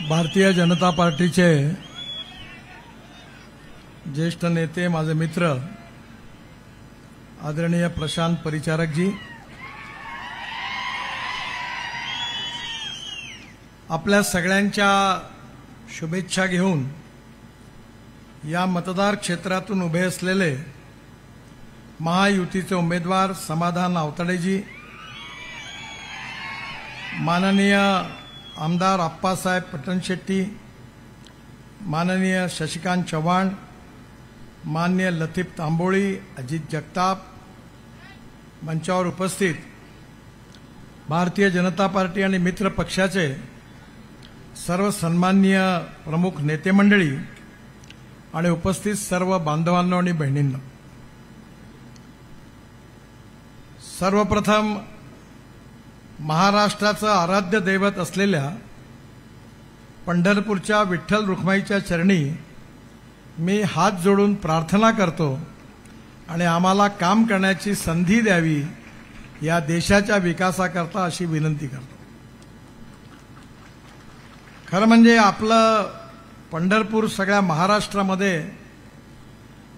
भारतीय जनता पार्टीचे ज्येष्ठ नेते माझे मित्र आदरणीय प्रशांत परिचारकजी, आपल्या सगळ्यांच्या शुभेच्छा घेऊन या मतदार क्षेत्रातून उभे असलेले महायुतीचे उमेदवार समाधान आवताडेजी, माननीय आमदार अप्पासाहेब पटणशेट्टी, माननीय शशिकांत चव्हाण, मान्य लतीफ तांबोळी, अजित जगताप, मंचावर उपस्थित भारतीय जनता पार्टी आणि मित्र पक्षाचे सर्व सन्माननीय प्रमुख नेते मंडळी आणि उपस्थित सर्व बांधवांनो आणि बहिणींनो, सर्वप्रथम महाराष्ट्राचं आराध्य दैवत असलेल्या पंढरपूरच्या विठ्ठल रुक्माईच्या चरणी मी हात जोडून प्रार्थना करतो आणि आम्हाला काम करण्याची संधी द्यावी, या देशाच्या विकासाकरता अशी विनंती करतो. खरं म्हणजे आपलं पंढरपूर सगळ्या महाराष्ट्रामध्ये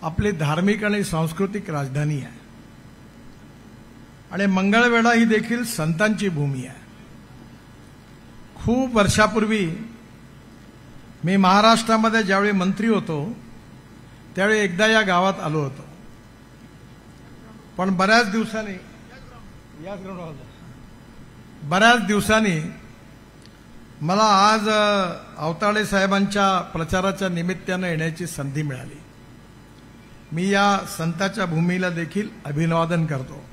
आपली धार्मिक आणि सांस्कृतिक राजधानी आहे आणि मंगळवेढा ही देखील संतांची भूमी आहे. खूप वर्षापूर्वी मी महाराष्ट्रामध्ये ज्यावेळी मंत्री होतो त्यावेळी एकदा या गावात आलो होतो, पण बऱ्याच दिवसांनी मला आज आवताडे साहेबांच्या प्रचाराच्या निमित्तानं येण्याची संधी मिळाली. मी या संतांच्या भूमीला देखील अभिवादन करतो.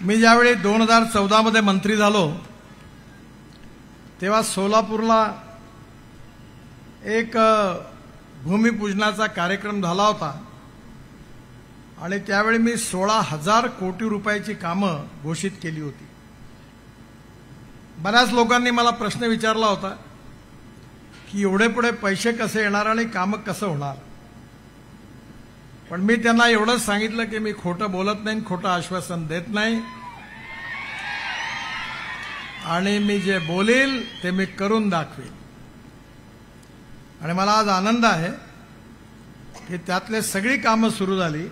मी ज्यावेळी 2014 मध्ये मंत्री झालो तेव्हा सोलापूरला एक भूमिपूजनाचा कार्यक्रम झाला होता आणि त्यावेळी मी 16,000 कोटी रुपयाची कामं घोषित केली होती. बऱ्याच लोकांनी मला प्रश्न विचारला होता की एवढे पुढे पैसे कसे येणार आणि कामं कसं होणार, पण मी त्यांना एवढंच सांगितलं की मी खोटं बोलत नाही, खोटं आश्वासन देत नाही आणि मी जे बोलेल ते मी करून दाखवेल. आणि मला आज आनंद आहे की त्यातले सगळी कामं सुरू झाली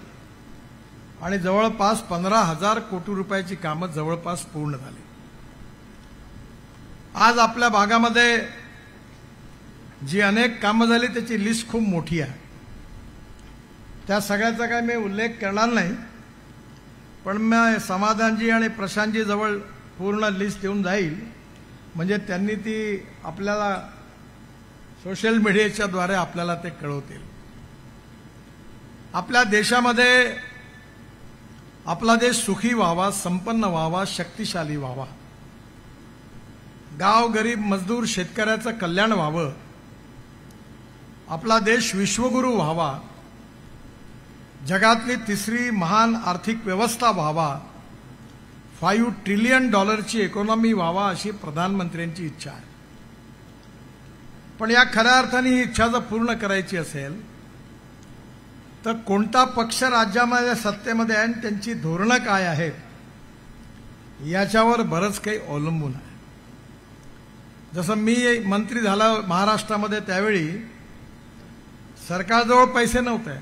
आणि जवळपास 15,000 कोटी रुपयाची कामं जवळपास पूर्ण झाली. आज आपल्या भागामध्ये जी अनेक कामं झाली त्याची लिस्ट खूप मोठी आहे. त्या सगळ्याचा काय मी उल्लेख करणार नाही, पण मी समाधानजी आणि प्रशांतजी जवळ पूर्ण लिस्ट देऊन जाईल, म्हणजे त्यांनी ती आपल्याला सोशल मीडियाच्या द्वारे आपल्याला ते कळवतील. आपल्या देशामध्ये आपला देश सुखी व्हावा, संपन्न व्हावा, शक्तिशाली व्हावा, गाव गरीब मजदूर शेतकऱ्याचं कल्याण व्हावं, आपला देश विश्वगुरू व्हावा, जगातली तिसरी महान आर्थिक व्यवस्था व्हावा, $5 ट्रिलियन इकॉनॉमी व्हावा, अशी प्रधानमंत्र्यांची इच्छा आहे. पण या खऱ्या अर्थाने ही इच्छा जर पूर्ण करायची असेल तर कोणता पक्ष राज्यामध्ये सत्तेमध्ये आहे आणि त्यांची धोरणं काय आहेत याच्यावर बरंच काही अवलंबून आहे. जसं मी मंत्री झाला महाराष्ट्रामध्ये त्यावेळी सरकारजवळ पैसे नव्हते,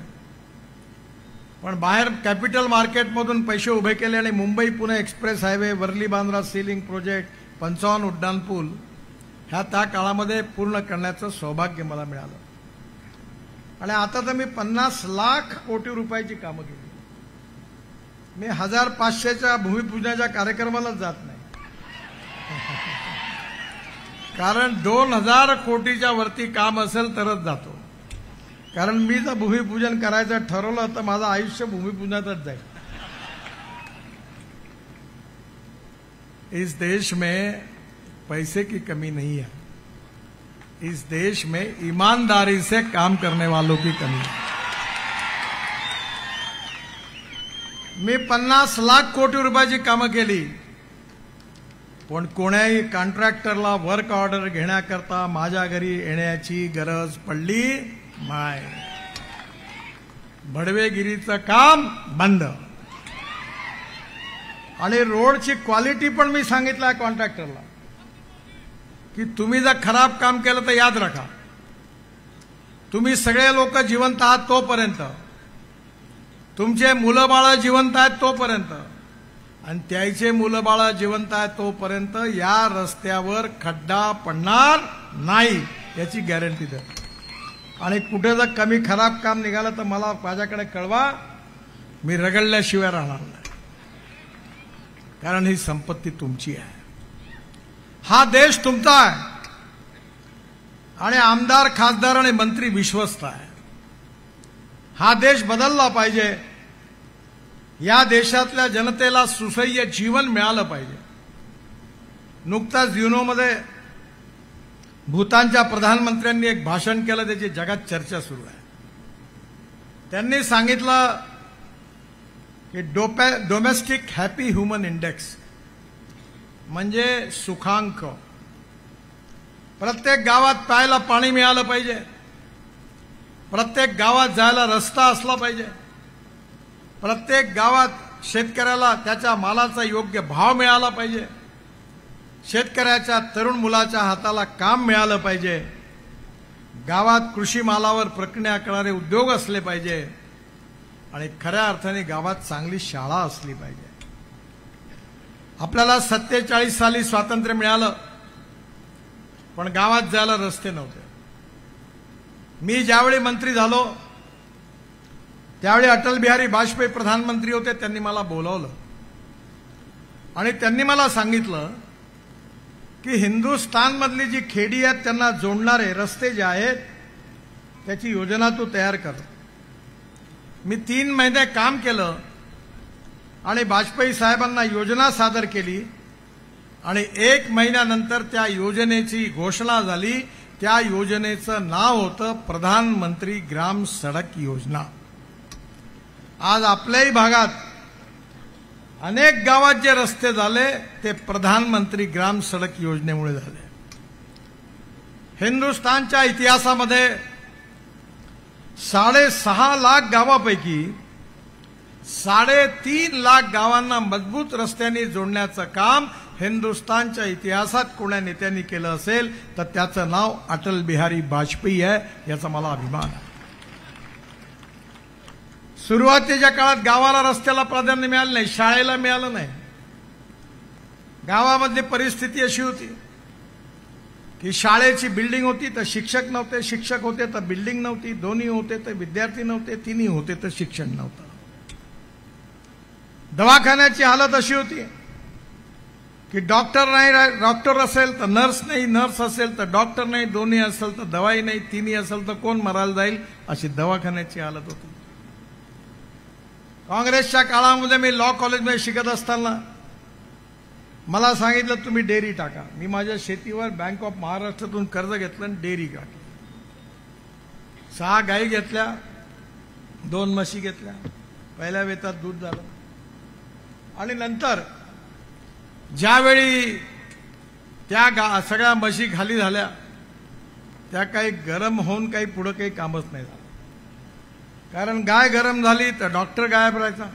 पण बाहेर कॅपिटल मार्केटमधून पैसे उभे केले आणि Mumbai Pune express highway, Worli Bandra sea link project, 55 उड्डाणपूल ह्या त्या काळामध्ये पूर्ण करण्याचं सौभाग्य मला मिळालं. आणि आता तर मी 50 लाख कोटी रुपयाची कामं केली. मी 1500च्या भूमिपूजनाच्या कार्यक्रमालाच जात नाही, कारण 2000 कोटीच्या वरती काम असेल तरच जातो. कारण मी जर भूमिपूजन करायचं ठरवलं तर माझं आयुष्य भूमिपूजनातच जाईल. इस देश में पैसे की कमी नहीं है, इस देश में ईमानदारी से काम करने वालों की कमी है. मी 50 लाख कोटी रुपयाची कामं केली, पण कोणाही कॉन्ट्रॅक्टरला वर्क ऑर्डर घेण्याकरता माझ्या घरी येण्याची गरज पडली नाही. भडवेगिरीचं काम बंद. आणि रोडची क्वालिटी पण मी सांगितलं कॉन्ट्रॅक्टरला की तुम्ही जर खराब काम केलं तर याद राखा, तुम्ही सगळे लोक जिवंत आहात तोपर्यंत, तुमचे मुलं बाळ जिवंत आहेत तोपर्यंत आणि त्याचे मुलं बाळ जिवंत आहेत तोपर्यंत या रस्त्यावर खड्डा पडणार नाही याची गॅरंटी द्या। आणि कुठे जर कमी खराब काम निघालं तर मला माझ्याकडे कळवा, मी रगडल्याशिवाय राहणार नाही, कारण ही संपत्ती तुमची आहे, हा देश तुमचा आहे आणि आमदार खासदार आणि मंत्री विश्वस्त आहे। हा देश बदलला पाहिजे, या देशातल्या जनतेला सुसह्य जीवन मिळालं पाहिजे। नुकताच युनोमध्ये भूतानच्या प्रधानमंत्र्यांनी एक भाषण केलं, त्याची जगात चर्चा सुरू आहे। त्यांनी सांगितलं की डोमेस्टिक हॅपी ह्युमन इंडेक्स म्हणजे सुखांक, प्रत्येक गावात प्यायला पाणी मिळालं पाहिजे, प्रत्येक गावात जायला रस्ता असला पाहिजे, प्रत्येक गावात शेतकऱ्याला त्याच्या मालाचा योग्य भाव मिळाला पाहिजे, शेतकऱ्याच्या तरुण मुलाच्या हाताला काम मिळालं पाहिजे, गावात कृषी मालावर प्रक्रिया करणारे उद्योग असले पाहिजे आणि खऱ्या अर्थाने गावात चांगली शाळा असली पाहिजे। आपल्याला 47 साली स्वातंत्र्य मिळालं, पण गावात जायला रस्ते नव्हते। मी ज्यावेळी मंत्री झालो त्यावेळी अटल बिहारी वाजपेयी प्रधानमंत्री होते, त्यांनी मला बोलावलं आणि त्यांनी मला सांगितलं की हिंदुस्थानमधली जी खेडी आहेत त्यांना जोडणारे रस्ते जे आहेत त्याची योजना तू तयार कर। मी 3 महिने काम केलं आणि वाजपेयी साहेबांना योजना सादर केली आणि 1 महिन्यानंतर त्या योजनेची घोषणा झाली। त्या योजनेचं नाव होतं प्रधानमंत्री ग्राम सडक योजना। आज आपल्याही भागात अनेक गावात जे रस्ते झाले ते प्रधानमंत्री ग्राम सडक योजनेमुळे झाले। हिंदुस्थानच्या इतिहासामध्ये 6.5 लाख गावापैकी 3.5 लाख गावांना मजबूत रस्त्यांनी जोडण्याचं काम हिंदुस्थानच्या इतिहासात कोणा नेत्यांनी केलं असेल तर त्याचं नाव अटल बिहारी वाजपेयी आहे, याचा मला अभिमान आहे। सुरुवातीच्या काळात गावाला रस्त्याला प्राधान्य मिळालं नाही, शाळेला मिळालं नाही। गावामधली परिस्थिती अशी होती की शाळेची बिल्डिंग होती तर शिक्षक नव्हते, शिक्षक होते तर बिल्डिंग नव्हती, दोन्ही होते तर विद्यार्थी नव्हते, तिन्ही होते तर शिक्षण नव्हतं। दवाखान्याची हालत अशी होती की डॉक्टर नाही, डॉक्टर असेल तर नर्स नाही, नर्स असेल तर डॉक्टर नाही, दोन्ही असेल तर दवाई नाही, तिन्ही असेल तर कोण मरायला जाईल, अशी दवाखान्याची हालत होती। काँग्रेसच्या काळामध्ये मी लॉ कॉलेजमध्ये शिकत असताना मला सांगितलं तुम्ही डेअरी टाका। मी माझ्या शेतीवर बँक ऑफ महाराष्ट्रातून कर्ज घेतलं आणि डेअरी टाकली। 6 गायी घेतल्या, 2 म्हशी घेतल्या, पहिल्या वेतात दूध झालं आणि नंतर ज्यावेळी त्या सगळ्या म्हशी खाली झाल्या त्या काही गरम होऊन काही पुढे काही कामच नाही झालं, कारण गाय गरम झाली तर डॉक्टर गायब राहायचा,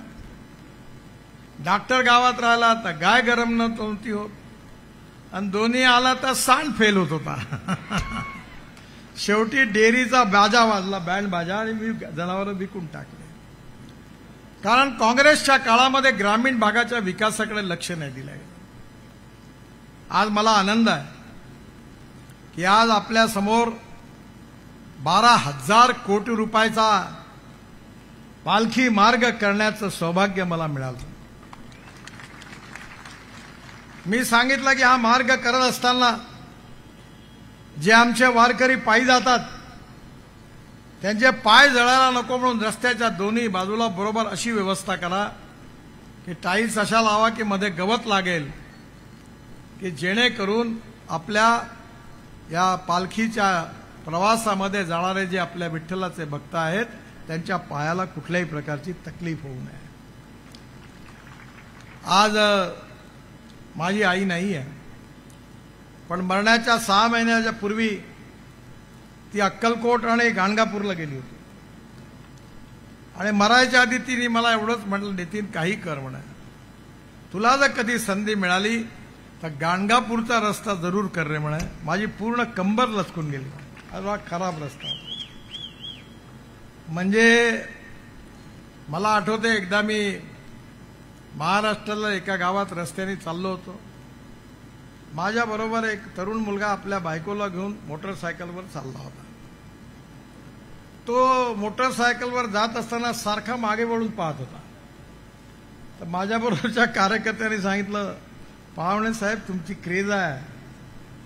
डॉक्टर गावात राहिला तर गाय गरम नव्हती होत आणि दोन्ही आला तर सांड फेल होत होता। शेवटी डेअरीचा बाजा वाजला, बँड बाजा, आणि मी जनावरं विकून टाकले, कारण काँग्रेसच्या काळामध्ये ग्रामीण भागाच्या विकासाकडे लक्ष नाही दिलं गेलं। आज मला आनंद आहे की आज आपल्या समोर 12,000 कोटी रुपयाचा पालखी मार्ग करण्याचं सौभाग्य मला मिळालं। मी सांगितलं की हा मार्ग करत असताना जे आमचे वारकरी पायी जातात त्यांचे पाय जळायला नको म्हणून रस्त्याच्या दोन्ही बाजूला बरोबर अशी व्यवस्था करा की टाईल्स अशा लावा की मध्ये गवत लागेल, की जेणेकरून आपल्या या पालखीच्या प्रवासामध्ये जाणारे जे आपल्या विठ्ठलाचे भक्त आहेत त्यांच्या पायाला कुठल्याही प्रकारची तकलीफ होऊ नये। आज माझी आई नाही आहे, पण मरण्याच्या 6 महिन्याच्या पूर्वी ती अक्कलकोट आणि गाणगापूरला गेली होती आणि मरायच्या आधी तिने मला एवढंच म्हटलं, नितीन काही कर म्हणा, तुला जर कधी संधी मिळाली तर गाणगापूरचा रस्ता जरूर कर रे म्हणे. माझी पूर्ण कंबर लचकून गेली. हा खराब रस्ता. म्हणजे मला आठवते एकदा मी महाराष्ट्राला एका गावात रस्त्याने चाललो होतो. माझ्या बरोबर एक तरुण मुलगा आपल्या बायकोला घेऊन मोटरसायकलवर चालला होता. तो मोटरसायकलवर जात असताना सारखा मागे वळून पाहत होता. तर माझ्या बरोबरच्या कार्यकर्त्यांनी सांगितलं, पाहुणे साहेब तुमची क्रेज आहे,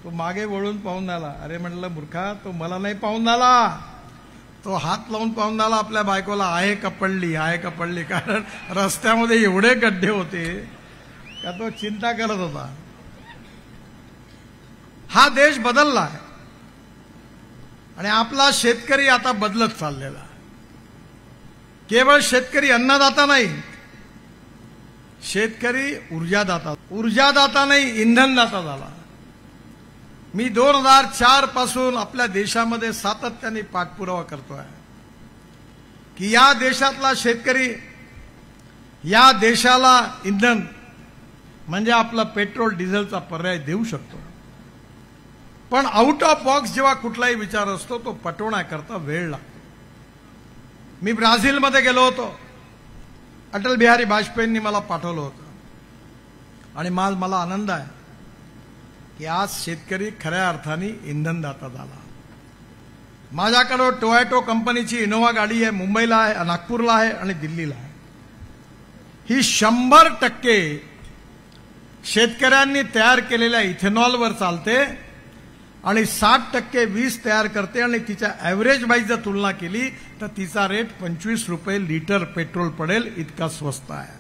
तो मागे वळून पाहून आला. अरे म्हटलं मूर्खा, तो मला नाही पाहून आला, तो हात लावून पाहून आला आपल्या बायकोला, आहे का पडली, आहे का पडली. कारण रस्त्यामध्ये एवढे गड्डे होते का तो चिंता करत होता. हा देश बदलला आहे आणि आपला शेतकरी आता बदलत चाललेला. केवळ शेतकरी अन्नदाता नाही, शेतकरी ऊर्जादाता नाही, इंधनदाता झाला. मी 2004 पासून आपल्या देशामध्ये सातत्याने पाठपुरावा करतोय की या देशातला शेतकरी या देशाला इंधन म्हणजे आपला पेट्रोल डिझेलचा पर्याय देऊ शकतो. पण आउट ऑफ बॉक्स जेव्हा कुठलाही विचार असतो तो पटवण्याकरता वेळ लागतो. मी ब्राझीलमध्ये गेलो होतो. अटल बिहारी वाजपेयींनी मला पाठवलं होतं आणि मला आनंद आहे की आज शेतकरी खऱ्या अर्थाने इंधनदाता झाला. माझ्याकडे टोयोटो कंपनीची इनोव्हा गाडी आहे. मुंबईला आहे, नागपूरला आहे आणि दिल्लीला आहे. ही 100% शेतकऱ्यांनी तयार केलेल्या इथेनॉलवर चालते आणि 60% वीज तयार करते आणि तिच्या ॲव्हरेज वाईज जर तुलना केली तर तिचा रेट 25 रुपये लिटर पेट्रोल पडेल, इतका स्वस्त आहे.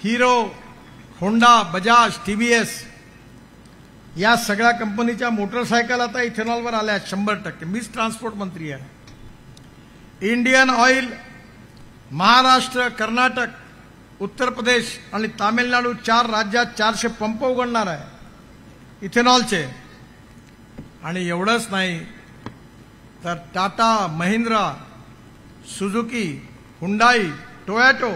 हिरो, होंडा, बजाज, टीव्हीएस या सगळ्या कंपनीच्या मोटरसायकल आता इथेनॉलवर आल्या 100%. मीच ट्रान्सपोर्ट मंत्री आहे. इंडियन ऑइल महाराष्ट्र, कर्नाटक, उत्तर प्रदेश आणि तामिळनाडू 4 राज्यात 400 पंप उघडणार आहे इथेनॉलचे. आणि एवढंच नाही तर Tata, Mahindra, Suzuki, Hyundai, Toyota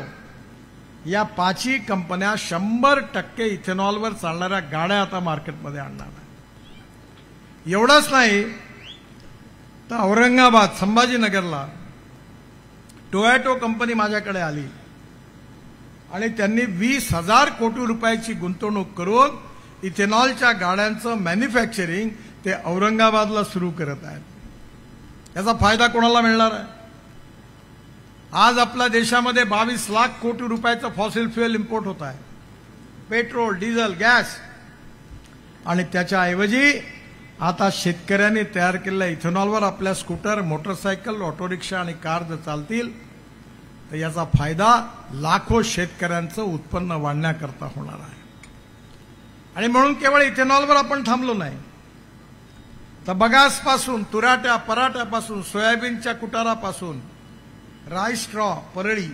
या 5ही कंपन्या 100% इथेनॉलवर चालणाऱ्या गाड्या आता मार्केटमध्ये आणणार आहे. एवढंच नाही तर औरंगाबाद, संभाजीनगरला टोयोटो कंपनी माझ्याकडे आली आणि त्यांनी 20,000 कोटी रुपयाची गुंतवणूक करून इथेनॉलच्या गाड्यांचं मॅन्युफॅक्चरिंग ते औरंगाबादला सुरू करत आहेत. याचा फायदा कोणाला मिळणार आहे? आज आपल्या देशामध्ये 22 लाख कोटी रुपयाचं फॉसिल फ्युएल इम्पोर्ट होत आहे, पेट्रोल, डिझेल, गॅस. आणि त्याच्याऐवजी आता शेतकऱ्यांनी तयार केलेल्या इथेनॉलवर आपल्या स्कूटर, मोटरसायकल, ऑटो रिक्षा आणि कार जर चालतील तर याचा फायदा लाखो शेतकऱ्यांचं उत्पन्न वाढण्याकरता होणार आहे. आणि म्हणून केवळ इथेनॉलवर आपण थांबलो नाही तर बगासपासून, तुराट्या, पराठ्यापासून, सोयाबीनच्या कुटारापासून, राईस स्ट्रॉ, परळी,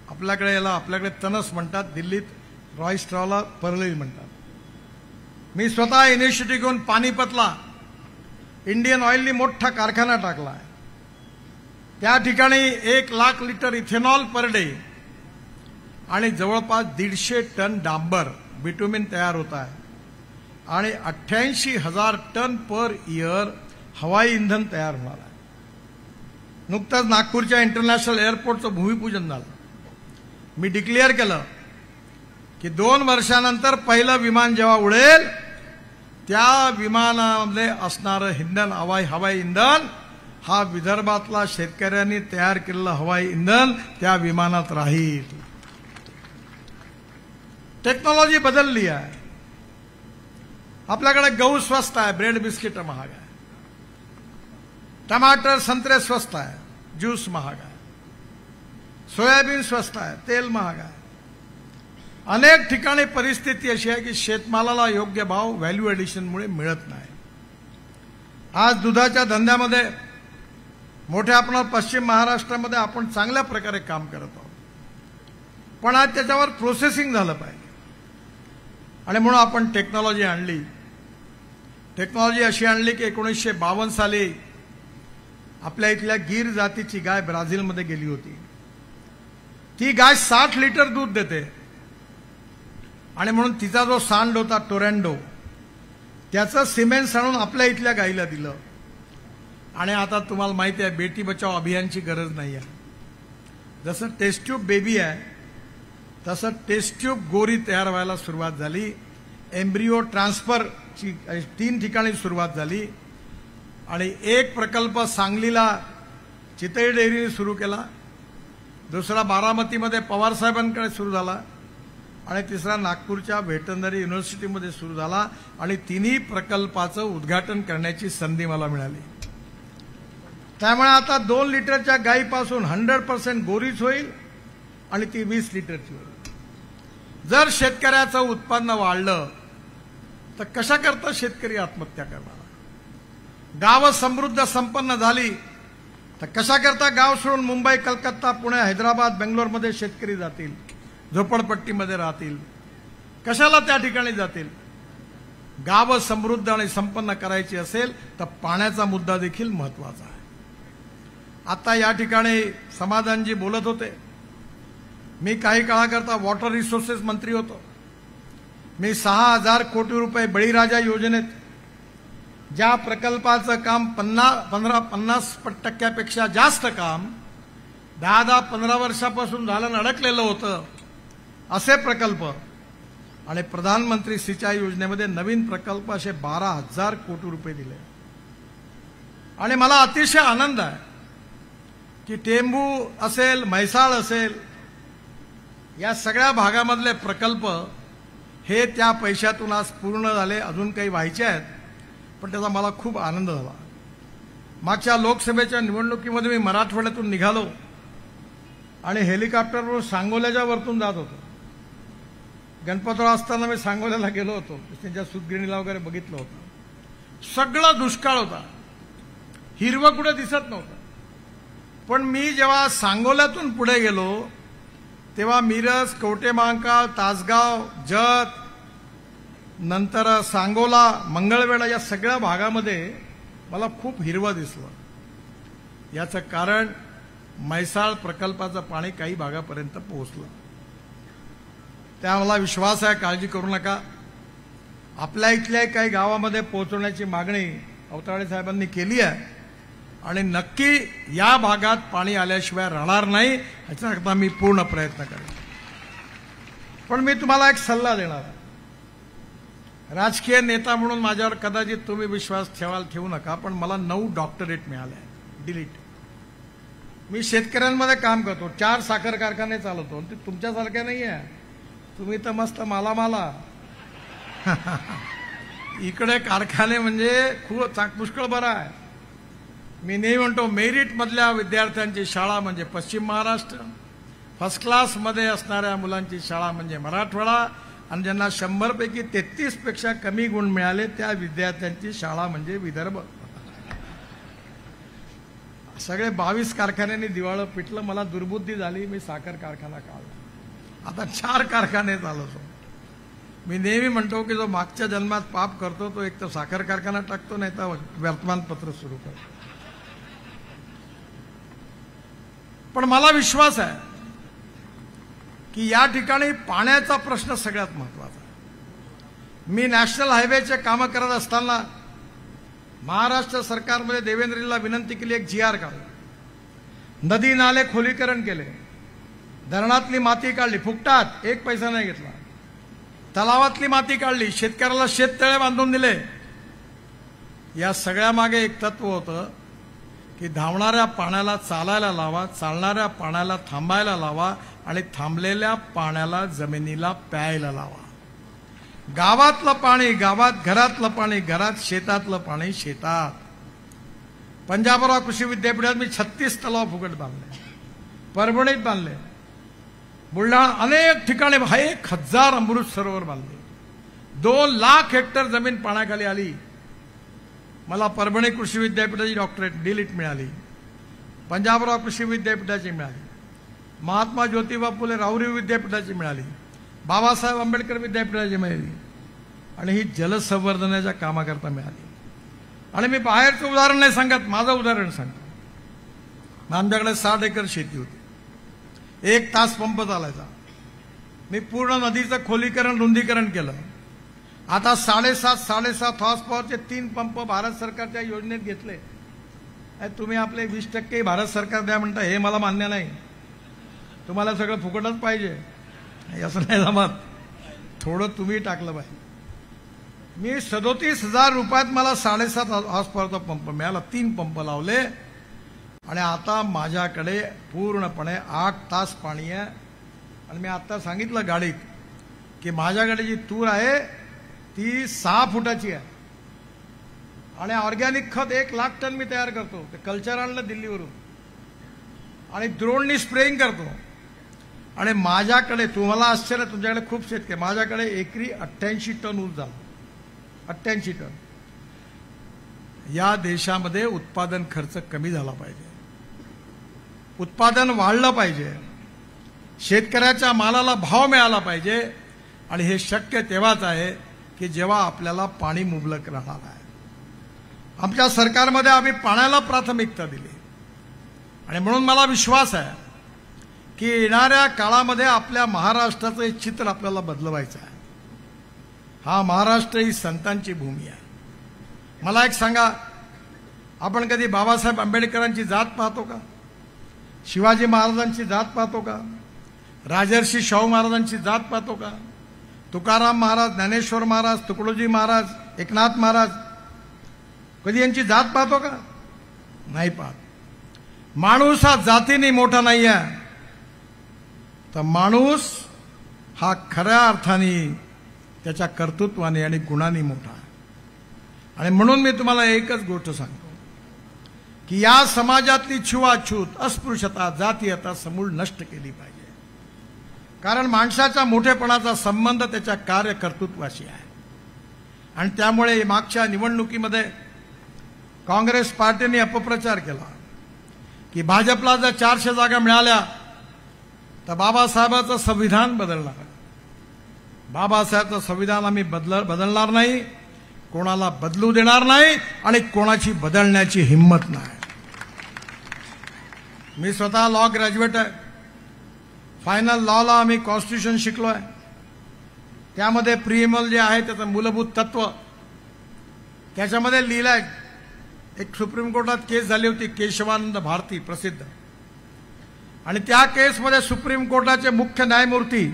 आपल्याकडे तणस म्हणतात, दिल्लीत राईस स्ट्रॉला परळी म्हणतात. मी स्वतः इनिशिएटिव्ह घेऊन पानिपतला इंडियन ऑइलनी मोठा कारखाना टाकला आहे. त्या ठिकाणी 1 lakh litre ethanol per day आणि जवळपास 150 टन डांबर बिटुमिन तयार होत आहे आणि 88,000 टन पर इयर हवाई इंधन तयार होणार आहे. नुकतंच नागपूरच्या इंटरनॅशनल एअरपोर्टचं भूमिपूजन झालं. मी डिक्लेअर केलं की 2 वर्षानंतर पहिलं विमान जेव्हा उडेल त्या विमानामध्ये असणारं इंधन, हवाई इंधन, हा विदर्भातला शेतकऱ्यांनी तयार केलेलं हवाई इंधन त्या विमानात राहील. टेक्नॉलॉजी बदलली आहे. आपल्याकडे गहू स्वस्त आहे, ब्रेड बिस्किट महाग आहे, टमाटर, संत्रे स्वस्त आहे, ज्यूस महाग आहे, सोयाबीन स्वस्त आहे, तेल महाग आहे. अनेक ठिकाणी परिस्थिती अशी आहे की शेतमालाला योग्य भाव व्हॅल्यू एडिशनमुळे मिळत नाही. आज दुधाच्या धंद्यामध्ये मोठ्या आपण पश्चिम महाराष्ट्रामध्ये आपण चांगल्या प्रकारे काम करत आहोत, पण आज त्याच्यावर प्रोसेसिंग झालं पाहिजे आणि म्हणून आपण टेक्नॉलॉजी आणली. टेक्नॉलॉजी अशी आणली की 1952 साली आपल्या इथल्या गीर जातीची गाय ब्राझीलमध्ये गेली होती. ती गाय 60 लिटर दूध देते आणि म्हणून तिचा जो सांड होता टोरॅन्डो, त्याचं सिमेंट सांडून आपल्या इथल्या गाईला दिलं. आणि आता तुम्हाला माहिती आहे बेटी बचाव अभियानची गरज नाही आहे. जसं टेस्ट ट्यूब बेबी आहे तसं टेस्ट ट्यूब गोरी तयार व्हायला सुरुवात झाली. एम्ब्रिओ ट्रान्सफरची 3 ठिकाणी सुरुवात झाली. आणि एक प्रकल्प सांगलीला चितई डेअरीने सुरू केला, दुसरा बारामतीमध्ये पवार साहेबांकडे सुरू झाला आणि तिसरा नागपूरच्या व्हेटरनरी युनिव्हर्सिटीमध्ये सुरू झाला. आणि तिन्ही प्रकल्पाचं उद्घाटन करण्याची संधी मला मिळाली. त्यामुळे आता 2 लिटरच्या गाईपासून 100% गोरीच होईल आणि ती 20 लिटरची होईल. जर शेतकऱ्याचं उत्पन्न वाढलं तर कशा करता शेतकरी आत्महत्या करणार? गावं समृद्ध संपन्न झाली तर कशा करता गाव सोडून मुंबई, कलकत्ता, पुणे, हैदराबाद, बेंगलोरमध्ये शेतकरी जातील, झोपडपट्टीमध्ये राहतील? कशाला त्या ठिकाणी जातील? गावं समृद्ध आणि संपन्न करायची असेल तर पाण्याचा मुद्दा देखील महत्वाचा आहे. आता या ठिकाणी समाधानजी बोलत होते. मी काही काळाकरता वॉटर रिसोर्सेस मंत्री होतो. मी 6,000 कोटी रुपये बळीराजा योजनेत ज्या प्रकल्पाचं काम 50% जास्त काम 10-15 वर्षापासून झालं अडकलेलं होतं, असे प्रकल्प आणि प्रधानमंत्री सिंचाई योजनेमध्ये नवीन प्रकल्प असे 12,000 कोटी रुपये दिले. आणि मला अतिशय आनंद आहे की टेंभू असेल, म्हैसाळ असेल, या सगळ्या भागामधले प्रकल्प हे त्या पैशातून आज पूर्ण झाले. अजून काही व्हायचे आहेत, पण त्याचा मला खूप आनंद झाला. मागच्या लोकसभेच्या निवडणुकीमध्ये मी मराठवाड्यातून निघालो आणि हेलिकॉप्टरवर सांगोल्याच्या वरतून जात होतो. गणपतराव असताना मी सांगोल्याला गेलो होतो, त्यांच्या सूतगिरणीला वगैरे बघितलं होतं. सगळा दुष्काळ होता, हिरवं कुठे दिसत नव्हतं. पण मी जेव्हा सांगोल्यातून पुढे गेलो तेव्हा मिरज, कवठेमहांकाळ, तासगाव, जत, नंतर सांगोला, मंगळवेढा या सगळ्या भागामध्ये मला खूप हिरवं दिसलं. याचं कारण म्हैसाळ प्रकल्पाचं पाणी काही भागापर्यंत पोहोचलं. त्या मला विश्वास आहे, काळजी करू नका. आपल्या इथल्या काही गावामध्ये पोहोचवण्याची मागणी अवताडे साहेबांनी केली आहे आणि नक्की या भागात पाणी आल्याशिवाय राहणार नाही, याच्याकरता मी पूर्ण प्रयत्न करेन. पण मी तुम्हाला एक सल्ला देणार आहे. राजकीय नेता म्हणून माझ्यावर कदाचित तुम्ही विश्वास ठेवू नका, पण मला 9 डॉक्टरेट मिळाले, डिलीट. मी शेतकऱ्यांमध्ये काम करतो, 4 साखर कारखाने चालवतो. ते तुमच्यासारख्या नाही आहे, तुम्ही तर मस्त माला इकडे कारखाने म्हणजे खूप पुष्कळ बरं आहे. मी नेहमी म्हणतो मेरिट मधल्या विद्यार्थ्यांची शाळा म्हणजे पश्चिम महाराष्ट्र, फर्स्ट क्लास मध्ये असणाऱ्या मुलांची शाळा म्हणजे मराठवाडा, आणि ज्यांना 100 पैकी 33 पेक्षा कमी गुण मिळाले त्या विद्यार्थ्यांची शाळा म्हणजे विदर्भ. सगळे 22 कारखान्यांनी दिवाळं पिटलं. मला दुर्बुद्धी झाली, मी साखर कारखाना काढला. आता 4 कारखाने चालवतो. मी नेहमी म्हणतो की जो मागच्या जन्मात पाप करतो तो एक तर साखर कारखाना टाकतो, नाही तर वर्तमानपत्र सुरू करतो. पण मला विश्वास आहे की या ठिकाणी पाण्याचा प्रश्न सगळ्यात महत्वाचा आहे. मी नॅशनल हायवेचे कामं करत असताना महाराष्ट्र सरकारमध्ये देवेंद्रजीला विनंती केली, एक GR काढला, नदी नाले खोलीकरण केले, धरणातली माती काढली फुकटात, 1 पैसा नाही घेतला, तलावातली माती काढली, शेतकऱ्याला शेततळे बांधून दिले. या सगळ्या मागे एक तत्व होतं की धावणाऱ्या पाण्याला चालायला लावा, चालणाऱ्या पाण्याला थांबायला लावा आणि थांबलेल्या पाण्याला जमिनीला प्यायला लावा. गावातलं पाणी गावात, घरातलं पाणी घरात, शेतातलं पाणी शेतात. पंजाबराव कृषी विद्यापीठात मी 36 तलाव फुकट बांधले, परभणीत बांधले, बुलढाणा अनेक ठिकाणी 1,000 अमृत सरोवर बांधले. 2 लाख हेक्टर जमीन पाण्याखाली आली. मला परभणी कृषी विद्यापीठाची डॉक्टरेट डिलीट मिळाली, पंजाबराव कृषी विद्यापीठाची मिळाली, महात्मा ज्योतिबा फुले राहुरी विद्यापीठाची मिळाली, बाबासाहेब आंबेडकर विद्यापीठाची मिळाली आणि ही जलसंवर्धनाच्या कामाकरता मिळाली. आणि मी बाहेरचं उदाहरण नाही सांगत, माझं उदाहरण सांगतो. आमच्याकडे 60 एकर शेती होती, 1 तास पंप चालायचा. मी पूर्ण नदीचं खोलीकरण रुंदीकरण केलं. आता 7.5 हॉर्स पॉवरचे 3 पंप भारत सरकारच्या योजनेत घेतले. तुम्ही आपले 20% भारत सरकार द्या म्हणता, हे मला मान्य नाही. तुम्हाला सगळं फुकटच पाहिजे असं नाही जमत, थोडं तुम्ही टाकलं पाहिजे. मी 37,000 रुपयात मला 7.5 हॉर्स पॉवरचा पंप मिळाला. 3 पंप लावले आणि आता माझ्याकडे पूर्णपणे 8 तास पाणी आहे. आणि मी आता सांगितलं गाडीत की माझ्याकडे जी तूर आहे ती 6 फुटाची आहे आणि ऑर्गॅनिक खत 1 लाख टन मी तयार करतो. ते कल्चर आणलं दिल्लीवरून आणि ड्रोननी स्प्रेइंग करतो. आणि माझ्याकडे, तुम्हाला आश्चर्य, तुमच्याकडे खूप शेतकरी, माझ्याकडे एकरी 88 टन ऊस झाला. 88 टन. या देशामध्ये उत्पादन खर्च कमी झाला पाहिजे, उत्पादन वाढलं पाहिजे, शेतकऱ्याच्या मालाला भाव मिळाला पाहिजे. आणि हे शक्य तेव्हाच आहे की जेव्हा आपल्याला पाणी मुबलक राहणार आहे. आमच्या सरकारमध्ये आम्ही पाण्याला प्राथमिकता दिली आणि म्हणून मला विश्वास आहे की येणाऱ्या काळामध्ये आपल्या महाराष्ट्राचं हे चित्र आपल्याला बदलवायचं आहे. हा महाराष्ट्र ही संतांची भूमी आहे. मला एक सांगा, आपण कधी बाबासाहेब आंबेडकरांची जात पाहतो का? शिवाजी महाराजांची जात पाहतो का? राजर्षी शाहू महाराजांची जात पाहतो का? तुकाराम महाराज, ज्ञानेश्वर महाराज, तुकडोजी महाराज, एकनाथ महाराज, कधी यांची जात पाहतो का? नाही पाहत. माणूस हा जातीने मोठा नाही आहे, तर माणूस हा खऱ्या अर्थाने त्याच्या कर्तृत्वाने आणि गुणांनी मोठा आहे. आणि म्हणून मी तुम्हाला एकच गोष्ट सांगतो की या समाजातली छुवाछूत, अस्पृश्यता, जातीयता समूळ नष्ट केली पाहिजे. कारण माणसाच्या मोठेपणाचा संबंध त्याच्या कार्य कर्तृत्वाशी आहे. आणि त्यामुळे मागच्या निवडणुकीमध्ये काँग्रेस पार्टीने अपप्रचार केला की भाजपला जर 400 जागा मिळाल्या तर बाबासाहेबांचं संविधान बदलणार. बाबासाहेबांचं संविधान आम्ही बदलणार नाही, कोणाला बदलू देणार नाही आणि कोणाची बदलण्याची हिंमत नाही. मी स्वतः लॉ ग्रॅज्युएट आहे. फायनल लॉला आम्ही कॉन्स्टिट्यूशन शिकलोय. त्यामध्ये प्रिएम्बल जे आहे त्याचं मूलभूत तत्व त्याच्यामध्ये लिहिलंय. एक सुप्रीम कोर्टात केस झाली होती, केशवानंद भारती प्रसिद्ध, आणि त्या केसमध्ये सुप्रीम कोर्टाचे मुख्य न्यायमूर्ती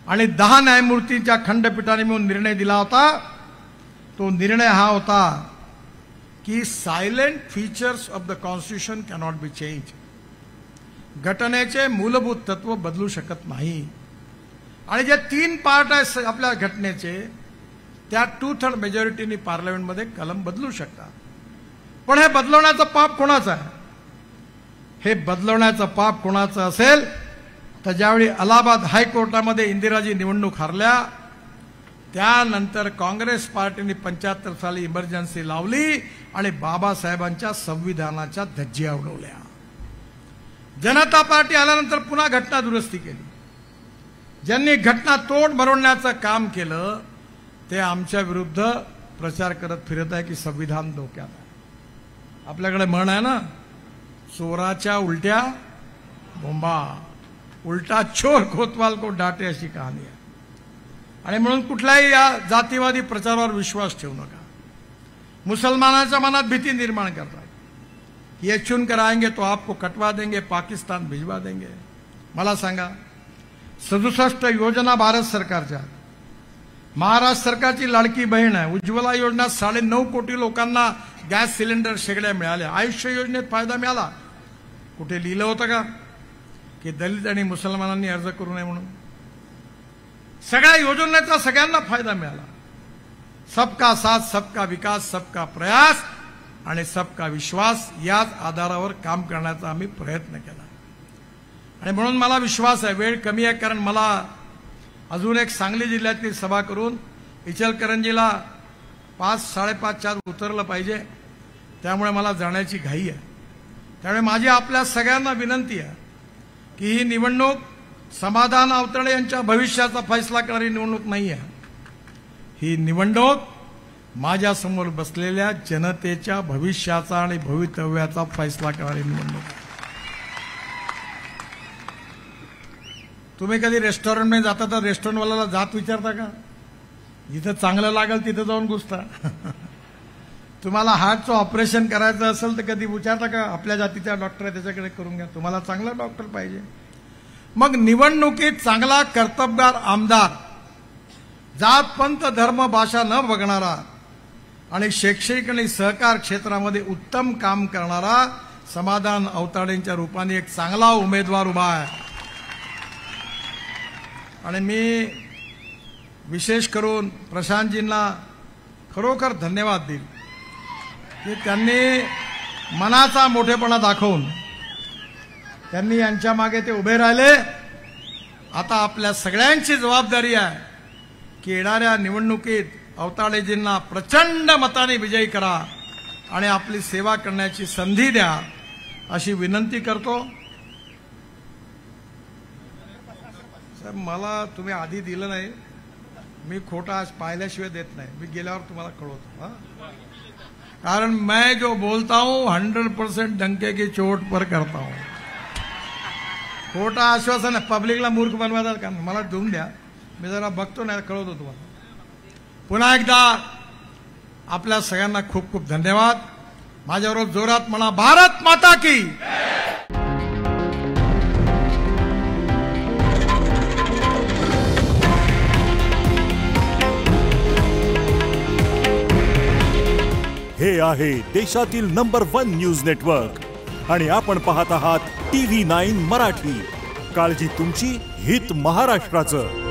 आणि 10 न्यायमूर्तींच्या खंडपीठाने मिळून निर्णय दिला होता. तो निर्णय हा होता की silent features of the constitution cannot be change. घटनेचे मूलभूत तत्व बदलू शकत नाही. आणि जे 3 पार्ट आहेत आपल्या घटनेचे, त्या 2/3 मेजॉरिटीनी पार्लमेंटमध्ये कलम बदलू शकतात. पण हे बदलवण्याचं पाप कोणाचं आहे? हे बदलवण्याचं पाप कोणाचं असेल तर ज्यावेळी अलाहाबाद हायकोर्टामध्ये इंदिराजी निवडणूक हारल्या त्यानंतर काँग्रेस पार्टीने 75 साली इमर्जन्सी लावली आणि बाबासाहेबांच्या संविधानाच्या धज्जिया उडवल्या. जनता पार्टी आल्यानंतर पुन्हा घटना दुरुस्ती केली. ज्यांनी घटना तोड भरवण्याचं काम केलं ते आमच्या विरुद्ध प्रचार करत फिरत आहे की संविधान धोक्यात आहे. आपल्याकडे म्हण आहे ना, चोराच्या उलट्या बोंबा, उलटा चोर कोतवाल को डाटे, अशी कहाणी आहे. आणि म्हणून कुठल्याही या जातीवादी प्रचारावर विश्वास ठेवू नका. मुसलमानाच्या मनात भीती निर्माण करतात. ये चुनकर आएंगे तो आपको कटवा देंगे, पाकिस्तान भिजवा देंगे. मला सांगा, 67 योजना भारत सरकारच्या, महाराष्ट्र सरकारची लाडकी बहीण आहे उज्ज्वला योजना, 9.5 कोटी लोकांना गॅस सिलेंडर शेगड्या मिळाल्या. आयुष्य योजनेत फायदा मिळाला. कुठे लिहिलं होतं का की दलित आणि मुसलमानांनी अर्ज करू नये म्हणून? सगळ्या योजनेचा सगळ्यांना फायदा मिळाला. सबका साथ, सबका विकास, सबका प्रयास आणि सबका विश्वास याच आधारावर काम करण्याचा आम्ही प्रयत्न केला. आणि म्हणून मला विश्वास आहे, वेळ कमी आहे कारण मला अजून एक सांगली जिल्ह्यातली सभा करून इचलकरंजीला 5-5:30 उतरलं पाहिजे. त्यामुळे मला जाण्याची घाई आहे. त्यामुळे माझी आपल्या सगळ्यांना विनंती आहे की ही निवडणूक समाधान आवतडे यांच्या भविष्याचा फैसला करणारी निवडणूक नाही आहे. ही निवडणूक माझ्यासमोर बसलेल्या जनतेच्या भविष्याचा आणि भवितव्याचा फैसला करणारी निवडणूक आहे. तुम्ही कधी रेस्टॉरंटमध्ये जाता तर रेस्टॉरंटवाल्याला जात विचारता का? जिथं चांगलं लागेल तिथं जाऊन घुसता. तुम्हाला हार्टचं ऑपरेशन करायचं असेल तर कधी विचारता का आपल्या जातीचा डॉक्टर आहे त्याच्याकडे करून घ्या, तुम्हाला चांगला डॉक्टर पाहिजे. मग निवडणुकीत चांगला कर्तबगार आमदार, जात पंथ धर्म भाषा न बघणारा आणि शैक्षणिक आणि सहकार क्षेत्रामध्ये उत्तम काम करणारा समाधान अवताडेंच्या रूपाने एक चांगला उमेदवार उभा आहे. आणि मी विशेष करून प्रशांतजींना खरोखर धन्यवाद देईल की त्यांनी मनाचा मोठेपणा दाखवून त्यांनी यांच्या मागे ते उभे राहिले. आता आपल्या सगळ्यांची जबाबदारी आहे की येणाऱ्या निवडणुकीत अवताडेजींना प्रचंड मताने विजयी करा आणि आपली सेवा करण्याची संधी द्या अशी विनंती करतो. साहेब मला तुम्ही आधी दिलं नाही, मी खोटा आज पाहिल्याशिवाय देत नाही, मी गेल्यावर तुम्हाला कळवतो. कारण मैं जो बोलता हूं 100% डंके की चोट पर करता हूं. खोटा आश्वासन पब्लिकला मूर्ख बनवायचं का? मला देऊन द्या, मी जरा बघतो नाही कळवतो तुम्हाला. पुन्हा एकदा आपल्या सगळ्यांना खूप खूप धन्यवाद. माझ्याबरोबर जोरात म्हणा, भारत माता की. हे आहे देशातील नंबर 1 न्यूज नेटवर्क आणि आपण पाहत आहात TV9 मराठी. काळजी तुमची, हित महाराष्ट्राचं.